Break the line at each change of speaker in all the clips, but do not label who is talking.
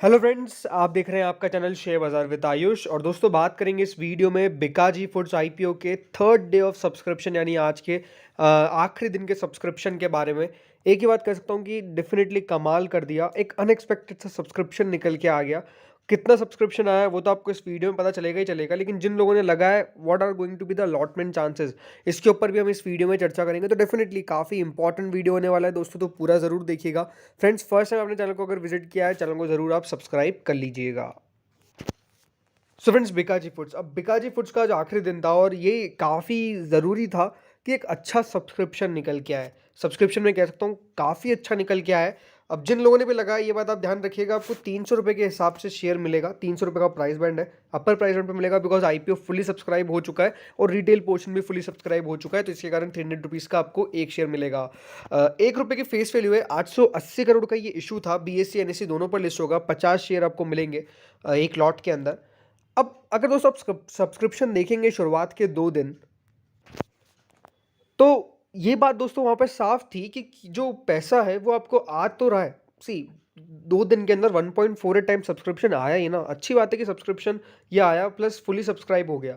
Hello friends, आप देख रहे हैं आपका चैनल शेयर बाजार विद आयुष। और दोस्तों, बात करेंगे इस वीडियो में बिकाजी फूड्स आईपीओ के थर्ड डे ऑफ सब्सक्रिप्शन यानी आज के आखिरी दिन के सब्सक्रिप्शन के बारे में। एक ही बात कह सकता हूँ कि डेफिनेटली कमाल कर दिया, एक अनएक्सपेक्टेड सा सब्सक्रिप्शन निकल के आ गया। कितना सब्सक्रिप्शन आया वो तो आपको इस वीडियो में पता चलेगा ही चलेगा, लेकिन जिन लोगों ने लगाया, what are going to be the allotment chances, इसके ऊपर भी हम इस वीडियो में चर्चा करेंगे। तो डेफिनेटली काफ़ी इंपॉर्टेंट वीडियो होने वाला है दोस्तों, तो पूरा ज़रूर देखिएगा। फ्रेंड्स, फर्स्ट टाइम अपने चैनल को अगर विजिट किया है, चैनल को ज़रूर आप सब्सक्राइब कर लीजिएगा। सो फ्रेंड्स, बिकाजी फूड्स, अब बिकाजी फूड्स का जो आखिरी दिन था और ये काफ़ी ज़रूरी था कि एक अच्छा सब्सक्रिप्शन निकल के आए। सब्सक्रिप्शन में कह सकता हूँ काफ़ी अच्छा निकल के आया है। अब जिन लोगों ने भी लगाया, ये बात आप ध्यान रखिएगा, आपको 300 रुपये के हिसाब से शेयर मिलेगा। 300 रुपये का प्राइस बैंड है, अपर प्राइस बैंड पे मिलेगा, बिकॉज आईपीओ फुली सब्सक्राइब हो चुका है और रिटेल पोर्शन भी फुली सब्सक्राइब हो चुका है, तो इसके कारण 300 रुपीज़ का आपको एक शेयर मिलेगा। 1 रुपये की फेस वैल्यू है। 880 करोड़ का ये इशू था, बीएससी एनएससी दोनों पर लिस्ट होगा। 50 शेयर आपको मिलेंगे एक लॉट के अंदर। अब अगर दोस्तों आप सब्सक्रिप्शन देखेंगे शुरुआत के 2 दिन, तो ये बात दोस्तों वहाँ पे साफ थी कि जो पैसा है वो आपको आ तो रहा है। सी, 2 दिन के अंदर 1.48 टाइम सब्सक्रिप्शन आया ही ना, अच्छी बात है कि सब्सक्रिप्शन ये आया प्लस फुली सब्सक्राइब हो गया।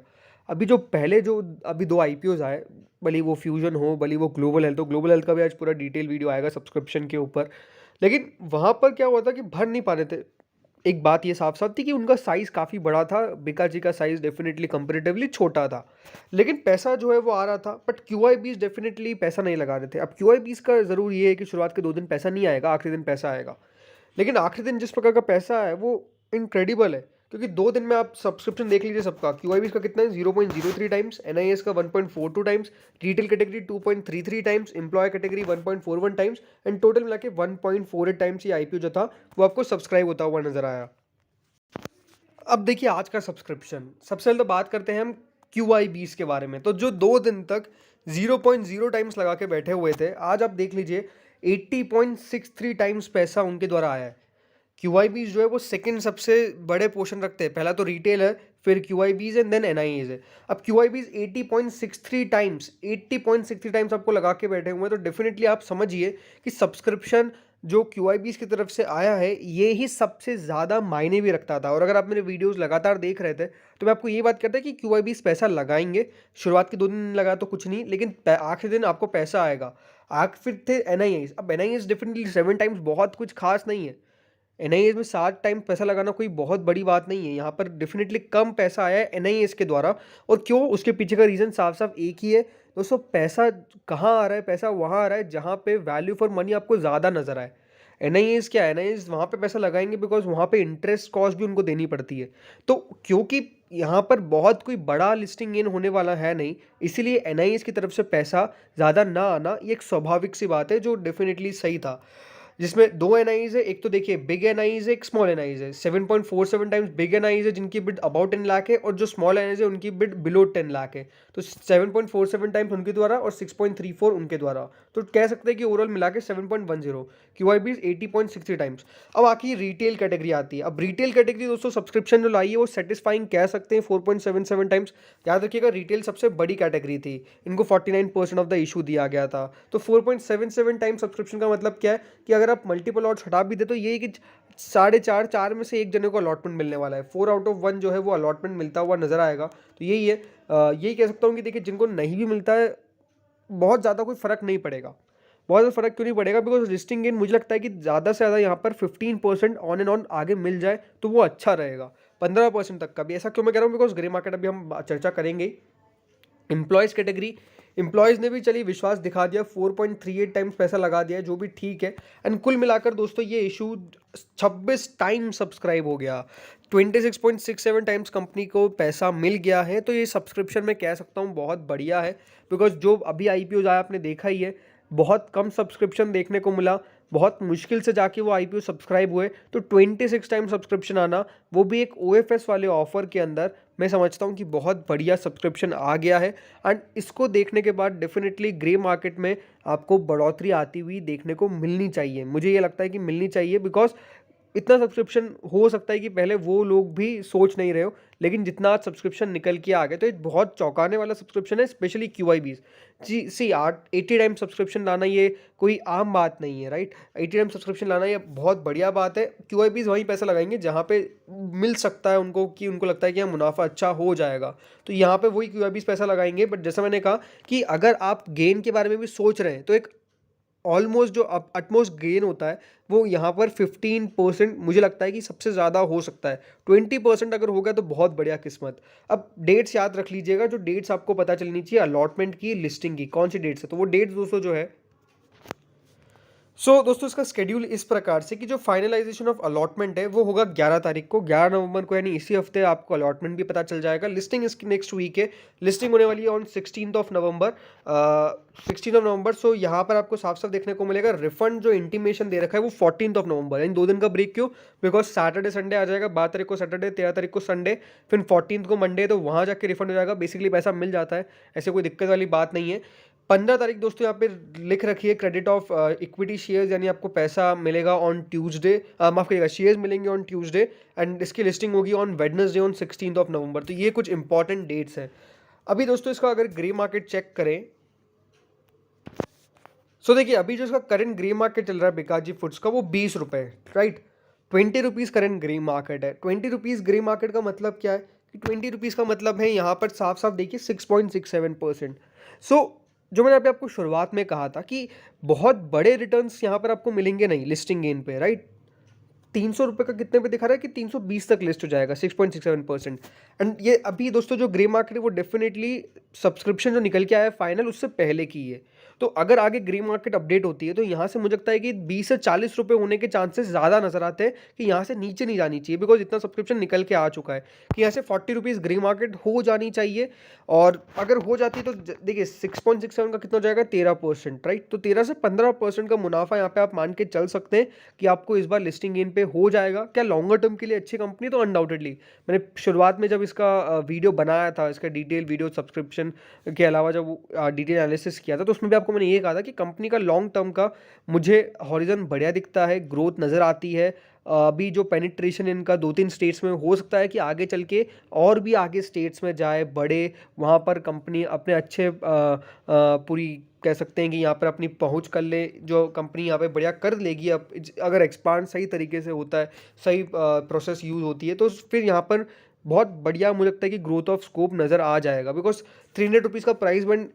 अभी जो पहले जो अभी 2 आईपीओज आए, भले वो फ्यूजन हो, भले वो ग्लोबल हेल्थ हो, ग्लोबल हेल्थ का भी आज पूरा डिटेल वीडियो आएगा सब्सक्रिप्शन के ऊपर। लेकिन वहाँ पर क्या हुआ था कि भर नहीं पा रहे थे। एक बात ये साफ साफ थी कि उनका साइज़ काफ़ी बड़ा था, बिकाजी का साइज़ डेफिनेटली कंपैरेटिवली छोटा था, लेकिन पैसा जो है वो आ रहा था। बट क्यूआईबीज डेफिनेटली पैसा नहीं लगा रहे थे। अब क्यूआईबीज का ज़रूर ये है कि शुरुआत के 2 दिन पैसा नहीं आएगा, आखिरी दिन पैसा आएगा। लेकिन आखिरी दिन जिस प्रकार का पैसा है वो इनक्रेडिबल है, क्योंकि 2 दिन में आप सब्सक्रिप्शन देख लीजिए सबका। क्यूआईबीज का कितना है, 0.03 टाइम्स, एनआईएस का 1.42 times, retail category 2.33 times, employ category 1.41 times, and total मिला के 1.48 टाइम्स ये आईपीओ जो था वो आपको सब्सक्राइब होता हुआ नजर आया। अब देखिए आज का सब्सक्रिप्शन, सबसे पहले तो बात करते हैं हम क्यू आई बीस के बारे में। तो जो 2 दिन तक 0.0 टाइम्स लगा के बैठे हुए थे, आज आप देख लीजिए 80.63 टाइम्स पैसा उनके द्वारा आया है। क्यू आई बीज जो है वो सेकंड सबसे बड़े पोर्शन रखते हैं, पहला तो रिटेल है, फिर Q I Bs and then N I Is है। अब क्यू आई बीज 80.63 टाइम्स आपको लगा के बैठे हुए हैं, तो डेफिनेटली आप समझिए कि सब्सक्रिप्शन जो क्यू आई बीज की तरफ से आया है ये ही सबसे ज़्यादा मायने भी रखता था। और अगर आप मेरे वीडियोस लगातार देख रहे थे तो मैं आपको ये बात कहता कि क्यू आई बीज पैसा लगाएंगे। शुरुआत के 2 दिन लगा तो कुछ नहीं, लेकिन आखिरी दिन आपको पैसा आएगा। फिर थे एन आई एज। अब N I as definitely 7 times बहुत कुछ खास नहीं है। एनआईएस में 7 टाइम पैसा लगाना कोई बहुत बड़ी बात नहीं है। यहाँ पर डेफिनेटली कम पैसा आया है एनआईएस के द्वारा। और क्यों, उसके पीछे का रीज़न साफ साफ एक ही है दोस्तों, पैसा कहाँ आ रहा है, पैसा वहाँ आ रहा है जहाँ पे वैल्यू फॉर मनी आपको ज़्यादा नजर आए। एनआईएस क्या है, एनआईएस वहाँ पे पैसा लगाएंगे बिकॉज वहाँ पे इंटरेस्ट कॉस्ट भी उनको देनी पड़ती है। तो क्योंकि यहाँ पर बहुत कोई बड़ा लिस्टिंग गेन होने वाला है नहीं, इसीलिए एनआईएस की तरफ से पैसा ज़्यादा ना आना ये एक स्वाभाविक सी बात है, जो डेफिनेटली सही था। जिसमें 2 एनआईज है, एक तो देखिए बिग एनआईज है, एक स्मॉल एनआईज है। 7.47 टाइम्स बिग एनआईज है जिनकी बिड अबाउट 10 लाख है, और जो स्मॉल एनआईज है उनकी बिड बिलो 10 लाख है। तो 7.47 टाइम्स उनके द्वारा और 6.34 उनके द्वारा, तो कह सकते हैं कि ओवरऑल मिला के 7.10। क्यू आई बीज 80.60 टाइम्स। अब आखिर रिटेल कैटेगरी आती है। अब रिटेल कैटेगरी दोस्तों सब्सक्रिप्शन जो लाई है वो सेटिस्फाइंग कह सकते हैं, 4.77 टाइम्स। याद रखिएगा रिटेल सबसे बड़ी कैटेगरी थी, इनको 49% ऑफ द इशू दिया गया था। तो 4.77 टाइम सब्सक्रिप्शन का मतलब क्या है कि अगर आप मल्टीपल लॉट्स हटा भी दे तो ये कि 4.5 में से एक जने को अलॉटमेंट मिलने वाला है। 4 आउट ऑफ 1 जो है वो अलॉटमेंट मिलता हुआ नजर आएगा। तो यही है, यही कह सकता हूँ कि देखिए जिनको नहीं भी मिलता है, बहुत ज़्यादा कोई फर्क नहीं पड़ेगा। बहुत ज़्यादा फर्क क्यों नहीं पड़ेगा, बिकॉज लिस्टिंग गेन मुझे लगता है कि ज़्यादा से ज़्यादा यहाँ पर 15% ऑन एंड ऑन आगे मिल जाए तो वो अच्छा रहेगा। 15% तक का भी। ऐसा क्यों मैं कह रहा हूँ, बिकॉज ग्रे मार्केट अभी हम चर्चा करेंगे। एम्प्लॉयज़ कैटेगरी, एम्प्लॉयज़ ने भी चलिए विश्वास दिखा दिया, 4.38 टाइम्स पैसा लगा दिया, जो भी ठीक है। एंड कुल मिलाकर दोस्तों ये इशू 26 टाइम सब्सक्राइब हो गया, 26.67 टाइम्स कंपनी को पैसा मिल गया है। तो ये सब्सक्रिप्शन में कह सकता हूँ बहुत बढ़िया है, बिकॉज जो अभी आईपीओ आया आपने देखा ही है, बहुत कम सब्सक्रिप्शन देखने को मिला, बहुत मुश्किल से जाके वो आईपीओ सब्सक्राइब हुए। तो 26 टाइम सब्सक्रिप्शन आना, वो भी एक ओएफएस वाले ऑफर के अंदर, मैं समझता हूँ कि बहुत बढ़िया सब्सक्रिप्शन आ गया है। एंड इसको देखने के बाद डेफिनेटली ग्रे मार्केट में आपको बढ़ोतरी आती हुई देखने को मिलनी चाहिए। मुझे ये लगता है कि मिलनी चाहिए, बिकॉज इतना सब्सक्रिप्शन हो सकता है कि पहले वो लोग भी सोच नहीं रहे हो, लेकिन जितना आज सब्सक्रिप्शन निकल के आ गए, तो ये बहुत चौंकाने वाला सब्सक्रिप्शन है, स्पेशली क्यूआईबीज। जी सी 80 टाइम सब्सक्रिप्शन लाना ये कोई आम बात नहीं है, राइट? 80 टाइम सब्सक्रिप्शन लाना ये बहुत बढ़िया बात है। क्यूआईबीज वहीं पैसा लगाएंगे जहाँ पे मिल सकता है उनको, कि उनको लगता है कि यहाँ मुनाफा अच्छा हो जाएगा, तो यहाँ पे वही क्यूआईबीज पैसा लगाएंगे। बट जैसा मैंने कहा कि अगर आप गेन के बारे में भी सोच रहे हैं, तो एक ऑलमोस्ट जो अटमोस्ट गेन होता है वो यहाँ पर 15% मुझे लगता है कि सबसे ज़्यादा हो सकता है। 20% अगर हो गया तो बहुत बढ़िया किस्मत। अब डेट्स याद रख लीजिएगा, जो डेट्स आपको पता चलनी चाहिए अलॉटमेंट की, लिस्टिंग की, कौन सी डेट्स है, तो वो डेट्स दोस्तों जो है, दोस्तों इसका शेड्यूल इस प्रकार से कि जो फाइनलाइजेशन ऑफ अलॉटमेंट है वो होगा 11 तारीख को, 11 नवंबर को, यानी इसी हफ्ते आपको अलॉटमेंट भी पता चल जाएगा। लिस्टिंग इसकी नेक्स्ट वीक है, लिस्टिंग होने वाली है on 16th of November. 16th of November. So यहाँ पर आपको साफ साफ देखने को मिलेगा। रिफंड जो इंटीमेशन दे रखा है वो 14th ऑफ नवंबर, यानी 2 दिन का ब्रेक। क्यों? बिकॉज सैटरडे संडे आ जाएगा, 12 तारीख को सैटरडे, 13 तारीख को संडे, फिर 14th को मंडे, तो वहाँ जाके रिफंड हो जाएगा। बेसिकली पैसा मिल जाता है, ऐसे कोई दिक्कत वाली बात नहीं है। 15 तारीख दोस्तों यहाँ पे लिख रखी है क्रेडिट ऑफ इक्विटी शेयर्स, यानी आपको पैसा मिलेगा ऑन ट्यूसडे, माफ करिएगा, शेयर्स मिलेंगे ऑन ट्यूसडे, एंड इसकी लिस्टिंग होगी on Wednesday on 16th of नवंबर। तो ये कुछ इंपॉर्टेंट डेट्स हैं। अभी दोस्तों इसका अगर ग्रे मार्केट चेक करें, देखिए अभी जो इसका करंट ग्रे मार्केट चल रहा है बिकाजी फूड्स का, वो 20 रुपये, right? 20 rupees current grey market है। 20 रुपीज़ ग्रे मार्केट का मतलब क्या है कि 20 रुपीज़ का मतलब है यहाँ पर साफ साफ देखिए 6.67%। सो जो मैंने अभी आपको शुरुआत में कहा था कि बहुत बड़े रिटर्न्स यहाँ पर आपको मिलेंगे नहीं लिस्टिंग गेन पे, राइट? 300 रुपये का कितने पे दिखा रहा है कि 320 तक लिस्ट हो जाएगा, 6.67%। एंड ये अभी दोस्तों जो ग्रे मार्केट है वो डेफिनेटली सब्सक्रिप्शन जो निकल के आया है फाइनल, उससे पहले की है। तो अगर आगे ग्रे मार्केट अपडेट होती है तो यहाँ से मुझे लगता है कि 20 से 40 रुपये होने के चांसेस ज़्यादा नजर आते हैं कि यहाँ से नीचे नहीं जानी चाहिए, बिकॉज इतना सब्सक्रिप्शन निकल के आ चुका है कि यहाँ से 40 रुपीज़ ग्रे मार्केट हो जानी चाहिए। और अगर हो जाती है तो देखिए 6.67 का कितना हो जाएगा, 13%, राइट? तो 13 से 15% का मुनाफा यहाँ पे आप मान के चल सकते हैं कि आपको इस बार लिस्टिंग गेन पे हो जाएगा। क्या लॉन्गर टर्म के लिए अच्छी कंपनी? तो अनडाउटेडली। मैंने शुरुआत में जब इसका वीडियो बनाया था, इसका डिटेल वीडियो सब्सक्रिप्शन के अलावा जब डिटेल एनालिसिस किया था, तो उसमें भी आपको मैंने ये कहा था कि कंपनी का लॉन्ग टर्म का मुझे हॉरिजन बढ़िया दिखता है, ग्रोथ नज़र आती है। अभी जो पेनिट्रेशन इनका 2-3 स्टेट्स में हो सकता है कि आगे चल के और भी आगे स्टेट्स में जाए, बढ़े, वहाँ पर कंपनी अपने अच्छे पूरी कह सकते हैं कि यहाँ पर अपनी पहुँच कर ले। जो कंपनी यहाँ पे बढ़िया कर लेगी, अब अगर एक्सपांड सही तरीके से होता है, सही प्रोसेस यूज़ होती है, तो फिर यहाँ पर बहुत बढ़िया मुझे लगता है कि ग्रोथ ऑफ स्कोप नज़र आ जाएगा। बिकॉज 300 रुपीज़ का प्राइस बैंड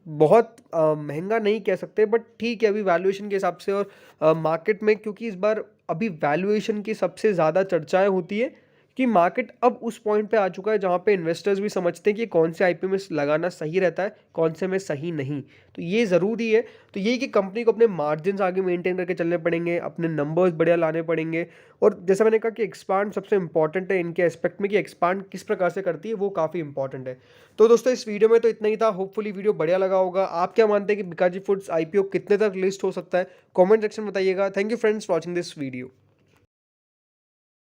बहुत महंगा नहीं कह सकते, बट ठीक है अभी वैल्यूएशन के हिसाब से। और मार्केट में क्योंकि इस बार अभी वैल्यूएशन की सबसे ज़्यादा चर्चाएं होती है कि मार्केट अब उस पॉइंट पे आ चुका है जहाँ पे इन्वेस्टर्स भी समझते हैं कि कौन से आईपीओ में लगाना सही रहता है, कौन से में सही नहीं। तो ये ज़रूरी है। तो यही कि कंपनी को अपने मार्जिन आगे मेंटेन करके चलने पड़ेंगे, अपने नंबर्स बढ़िया लाने पड़ेंगे। और जैसा मैंने कहा कि एक्सपांड सबसे इंपॉर्टेंट है इनके एस्पेक्ट में, कि एक्सपांड किस प्रकार से करती है वो काफ़ी इंपॉर्टेंट है। तो दोस्तों इस वीडियो में तो इतना ही था। होपफुली वीडियो बढ़िया लगा होगा। आप क्या मानते हैं कि बिकाजी फूड्स आईपीओ कितने तक लिस्ट हो सकता है? कमेंट सेक्शन में बताइएगा। Thank you friends watching this video.